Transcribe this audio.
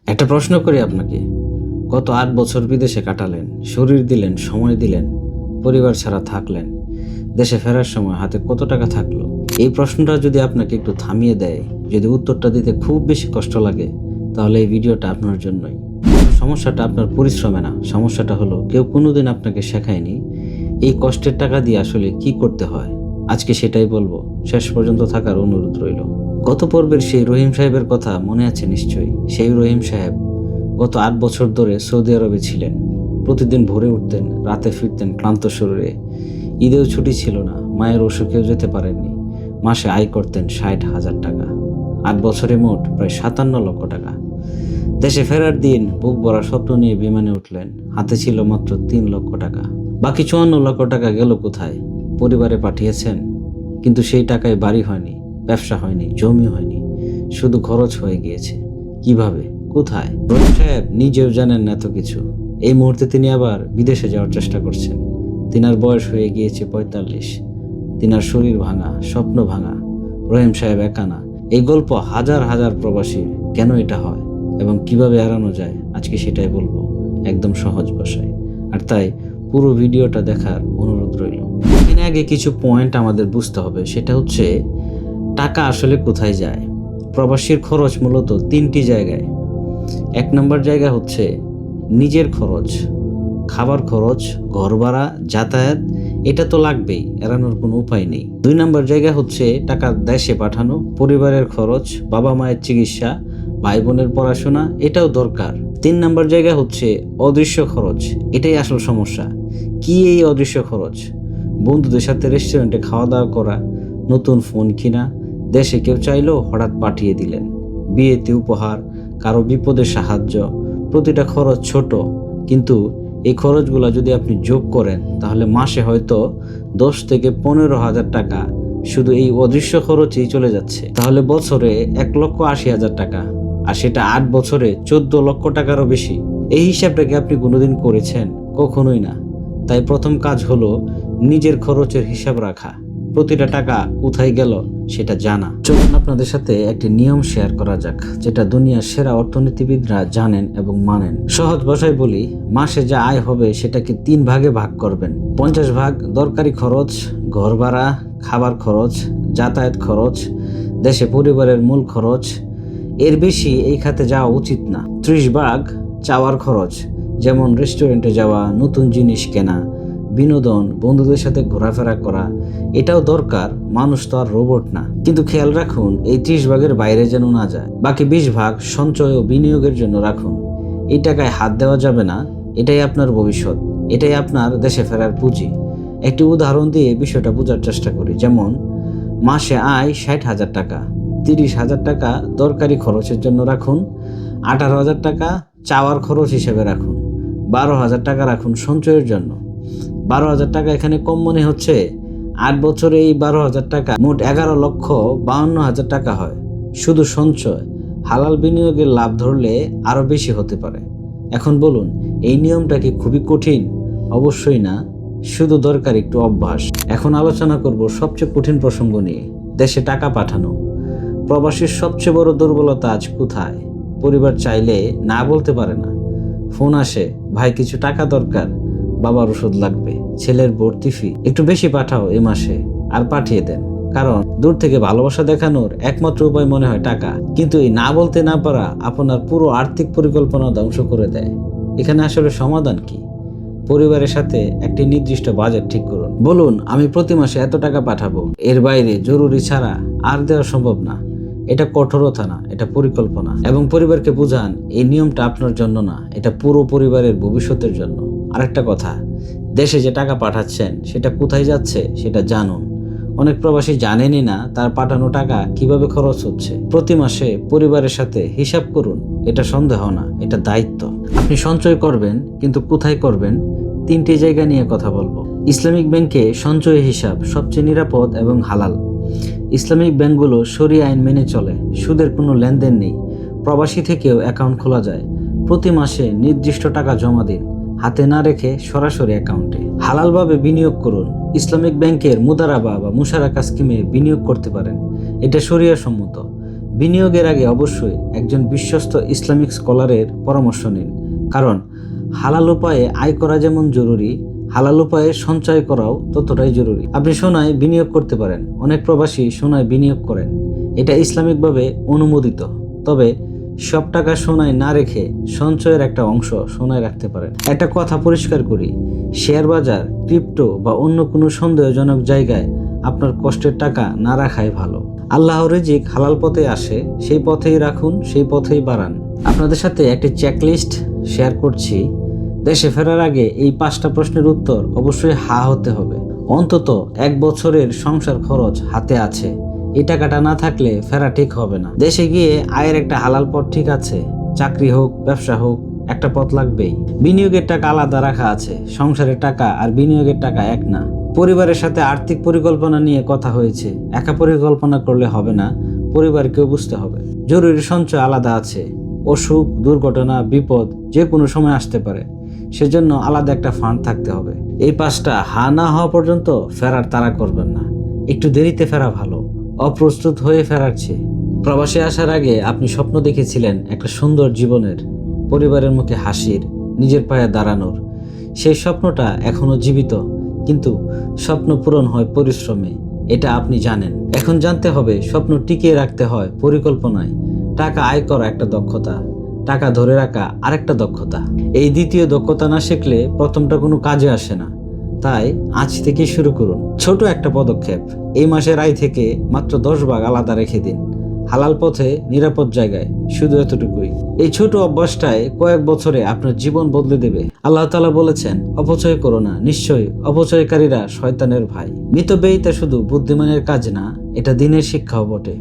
একটা প্রশ্ন করি আপনাকে, গত ৮ বছর বিদেশে কাটালেন, শরীর দিলেন, সময় দিলেন, পরিবার ছাড়া থাকলেন, দেশে ফেরার সময় হাতে কত টাকা থাকলো? এই প্রশ্নটা যদি আপনাকে একটু থামিয়ে দেয়, যদি উত্তরটা দিতে খুব বেশি কষ্ট লাগে, তাহলে এই ভিডিওটা আপনার জন্যই। সমস্যাটা আপনার পরিশ্রমে না, সমস্যাটা হলো কেউ কোনোদিন আপনাকে শেখায়নি এই কষ্টের টাকা দিয়ে আসলে কি করতে হয়। আজকে সেটাই বলবো, শেষ পর্যন্ত থাকার অনুরোধ রইল। গত পর্বের সেই রহিম সাহেবের কথা মনে আছে নিশ্চয়ই। সেই রহিম সাহেব গত ৮ বছর ধরে সৌদি আরবে ছিলেন। প্রতিদিন ভোরে উঠতেন, রাতে ফিরতেন ক্লান্ত শরীরে। ঈদেও ছুটি ছিল না, মায়ের অসুখেও যেতে পারেননি। মাসে আয় করতেন ৬০,০০০ টাকা। ৮ বছরে মোট প্রায় ৫৭ লক্ষ টাকা। দেশে ফেরার দিন বুক ভরা স্বপ্ন নিয়ে বিমানে উঠলেন। হাতে ছিল মাত্র ৩ লক্ষ টাকা। বাকি ৫৪ লক্ষ টাকা গেল কোথায়? পরিবারে পাঠিয়েছেন, কিন্তু সেই টাকায় বাড়ি হয়নি, ব্যবসা হয়নি, জমি হয়নি, শুধু খরচ হয়ে গিয়েছে। কিভাবে, কোথায়? রহিম সাহেব নিজেও জানেন না এত কিছু। এই মুহূর্তে তিনি আবার বিদেশে যাওয়ার চেষ্টা করছেন। তিনার বয়স হয়ে গিয়েছে ৪৫। তিনার শরীর ভাঙা, স্বপ্ন ভাঙা। রহিম সাহেব একা না, এই গল্প হাজার হাজার প্রবাসীর। কেন এটা হয় এবং কিভাবে এড়ানো যায়, আজকে সেটাই বলবো একদম সহজ ভাষায়। আর তাই পুরো ভিডিওটা দেখার অনুরোধ রইল। এর আগে কিছু পয়েন্ট আমাদের বুঝতে হবে, সেটা হচ্ছে টাকা আসলে কোথায় যায়। প্রবাসীর খরচ মূলত ৩টি জায়গায়। ১ নম্বর জায়গা হচ্ছে নিজের খরচ, খাবার খরচ, ঘর ভাড়া, যাতায়াত, এটা তো লাগবেই, এড়ানোর কোনো উপায় নেই। ২ নম্বর জায়গা হচ্ছে টাকা দেশে পাঠানো, পরিবারের খরচ, বাবা মায়ের চিকিৎসা, ভাই বোনের পড়াশোনা, এটাও দরকার। ৩ নম্বর জায়গা হচ্ছে অদৃশ্য খরচ। এটাই আসল সমস্যা। কি এই অদৃশ্য খরচ? বন্ধুদের সাথে রেস্টুরেন্টে খাওয়া দাওয়া করা, নতুন ফোন কিনা, দেশে কেউ চাইলেও হঠাৎ পাঠিয়ে দিলেন, বিয়েতে উপহার, কারো বিপদে সাহায্য। প্রতিটা খরচ ছোট, কিন্তু এই খরচগুলো যদি আপনি যোগ করেন তাহলে মাসে হয়তো ১০ থেকে ১৫,০০০ টাকা শুধু এই অদৃশ্য খরচেই চলে যাচ্ছে। তাহলে বছরে ১,৮০,০০০ টাকা, আর সেটা ৮ বছরে ১৪ লক্ষ টাকারও বেশি। এই হিসাবটাকে আপনি কোনোদিন করেছেন? কখনোই না। তাই প্রথম কাজ হলো নিজের খরচের হিসাব রাখা, প্রতিটা টাকা কোথায় গেল সেটা জানা। চলুন আপনাদের সাথে একটি নিয়ম শেয়ার করা যাক, যেটা দুনিয়ার সেরা অর্থনীতিবিদরা জানেন এবং মানেন। সহজ ভাষায় বলি, মাসে যা আয় হবে সেটাকে ৩ ভাগে ভাগ করবেন। ৫০ ভাগ দরকারি খরচ, ঘর ভাড়া, খাবার খরচ, যাতায়াত খরচ, দেশে পরিবারের মূল খরচ। এর বেশি এই খাতে যাওয়া উচিত না। ৩০ ভাগ চাওয়ার খরচ, যেমন রেস্টুরেন্টে যাওয়া, নতুন জিনিস কেনা, বিনোদন, বন্ধুদের সাথে ঘোরাফেরা করা, এটাও দরকার, মানুষ তো আর রোবট না। কিন্তু খেয়াল রাখুন এই ৩০ ভাগের বাইরে যেন না যায়। বাকি ২০ ভাগ সঞ্চয় ও বিনিয়োগের জন্য রাখুন। এই টাকায় হাত দেওয়া যাবে না, এটাই আপনার ভবিষ্যৎ, এটাই আপনার দেশে ফেরার পুঁজি। একটি উদাহরণ দিয়ে বিষয়টা বোঝার চেষ্টা করি। যেমন মাসে আয় ৬০,০০০ টাকা, ৩০,০০০ টাকা দরকারি খরচের জন্য রাখুন, ১৮,০০০ টাকা চাওয়ার খরচ হিসেবে রাখুন, ১২,০০০ টাকা রাখুন সঞ্চয়ের জন্য। ১২,০০০ টাকা এখানে কম মনে হচ্ছে? ৮ বছরে এই ১২,০০০ টাকা মোট ১১,৫২,০০০ টাকা হয় শুধু সঞ্চয়। হালাল বিনিয়োগের লাভ ধরলে আরও বেশি হতে পারে। এখন বলুন, এই নিয়মটা কি খুবই কঠিন? অবশ্যই না, শুধু দরকার একটু অভ্যাস। এখন আলোচনা করব সবচেয়ে কঠিন প্রসঙ্গ নিয়ে, দেশে টাকা পাঠানো। প্রবাসীর সবচেয়ে বড় দুর্বলতা আজ কোথায়? পরিবার চাইলে না বলতে পারে না। ফোন আসে, ভাই কিছু টাকা দরকার, বাবার ওষুধ লাগবে, ছেলের ভর্তি ফি, একটু বেশি পাঠাও এ মাসে, আর পাঠিয়ে দেন। কারণ দূর থেকে ভালোবাসা দেখানোর একমাত্র উপায় মনে হয় টাকা। কিন্তু এই না বলতে না পারা আপনার পুরো আর্থিক পরিকল্পনা ধ্বংস করে দেয়। এখানে আসলে সমাধান কি? পরিবারের সাথে একটি নির্দিষ্ট বাজেট ঠিক করুন। বলুন, আমি প্রতি মাসে এত টাকা পাঠাবো, এর বাইরে জরুরি ছাড়া আর দেওয়া সম্ভব না। এটা কঠোরতা না, এটা পরিকল্পনা। এবং পরিবারকে বুঝান এই নিয়মটা আপনার জন্য না, এটা পুরো পরিবারের ভবিষ্যতের জন্য। আরেকটা কথা, দেশে যে টাকা পাঠাচ্ছেন সেটা কোথায় যাচ্ছে সেটা জানুন। অনেক প্রবাসী জানেনই না তার পাঠানো টাকা কিভাবে খরচ হচ্ছে। প্রতি মাসে পরিবারের সাথে হিসাব করুন। এটা সন্দেহ না, এটা দায়িত্ব। আপনি সঞ্চয় করবেন, কিন্তু কোথায় করবেন? ৩টি জায়গা নিয়ে কথা বলবো। ইসলামিক ব্যাংকে সঞ্চয় হিসাব সবচেয়ে নিরাপদ এবং হালাল। ইসলামিক ব্যাংকগুলো শরিয়া আইন মেনে চলে, সুদের কোনো লেনদেন নেই। প্রবাসী থেকেও অ্যাকাউন্ট খোলা যায়। প্রতি মাসে নির্দিষ্ট টাকা জমা দিন, হাতে না রেখে সরাসরি অ্যাকাউন্টে। হালালভাবে বিনিয়োগ করুন। ইসলামিক ব্যাংকের মুদারাবা বা মুশারাকা স্কিমে বিনিয়োগ করতে পারেন, এটা শরিয়া সম্মত। বিনিয়োগের আগে অবশ্যই একজন বিশ্বস্ত ইসলামিক স্কলারের পরামর্শ নিন, কারণ হালাল উপায়ে আয় করা যেমন জরুরি, হালাল উপায়ে সঞ্চয় করাও ততটাই জরুরি। আপনি সোনায় বিনিয়োগ করতে পারেন, অনেক প্রবাসী সোনায় বিনিয়োগ করেন, এটা ইসলামিকভাবে অনুমোদিত। তবে সব টাকা সোনায় না রেখে সঞ্চয়ের একটা অংশ সোনায় রাখতে পারেন। একটা কথা পরিষ্কার করি, শেয়ার বাজার, ক্রিপ্টো বা অন্য কোনো সন্দেহজনক জায়গায় আপনার কষ্টের টাকা না রাখাই ভালো। আল্লাহর রিজিক হালাল পথে আসে, সেই পথেই রাখুন, সেই পথেই বাড়ান। আপনাদের সাথে একটি চেকলিস্ট শেয়ার করছি। দেশে ফেরার আগে এই 5টা প্রশ্নের উত্তর অবশ্যই হা হতে হবে। অন্তত 1 বছরের সংসার খরচ হাতে আছে, এই টাকাটা না থাকলে ফেরা ঠিক হবে না। দেশে গিয়ে আয়ের একটা হালাল পথ ঠিক আছে, চাকরি হোক ব্যবসা হোক, একটা পথ লাগবেই। বিনিয়োগের টাকা আলাদা রাখা আছে, সংসারের টাকা আর বিনিয়োগের টাকা এক না। পরিবারের সাথে আর্থিক পরিকল্পনা নিয়ে কথা হয়েছে, একা পরিকল্পনা করলে হবে না, পরিবারকেও বুঝতে হবে। জরুরি সঞ্চয় আলাদা আছে, অসুখ, দুর্ঘটনা, বিপদ যে কোনো সময় আসতে পারে, সেজন্য আলাদা একটা ফান্ড থাকতে হবে। এই 5টা হা না হওয়া পর্যন্ত ফেরার তাড়া করবেন না, একটু দেরিতে ফেরা ভালো অপ্রস্তুত হয়ে ফেরার চেয়ে। প্রবাসে আসার আগে আপনি স্বপ্ন দেখেছিলেন একটা সুন্দর জীবনের, পরিবারের মুখে হাসির, নিজের পায়ে দাঁড়ানোর। সেই স্বপ্নটা এখনো জীবিত, কিন্তু স্বপ্ন পূরণ হয় পরিশ্রমে, এটা আপনি জানেন। এখন জানতে হবে স্বপ্ন টিকিয়ে রাখতে হয় পরিকল্পনায়। টাকা আয় করা একটা দক্ষতা, টাকা ধরে রাখা আরেকটা দক্ষতা। এই দ্বিতীয় দক্ষতা না শিখলে প্রথমটা কোনো কাজে আসে না। তাই আজ থেকে শুরু করুন ছোট একটা পদক্ষেপ। এই মাসের আয় থেকে মাত্র 10 ভাগ আলাদা রেখে দিন, হালাল পথে, নিরাপদ জায়গায়, শুধু এতটুকুই। এই ছোট অভ্যাসটায় কয়েক বছরে আপনার জীবন বদলে দেবে। আল্লাহ তাআলা বলেছেন, অপচয় করো না, নিশ্চয়ই অপচয়কারীরা শয়তানের ভাই। মিতব্যয়িতা শুধু বুদ্ধিমানের কাজ না, এটা দিনের শিক্ষাও বটে।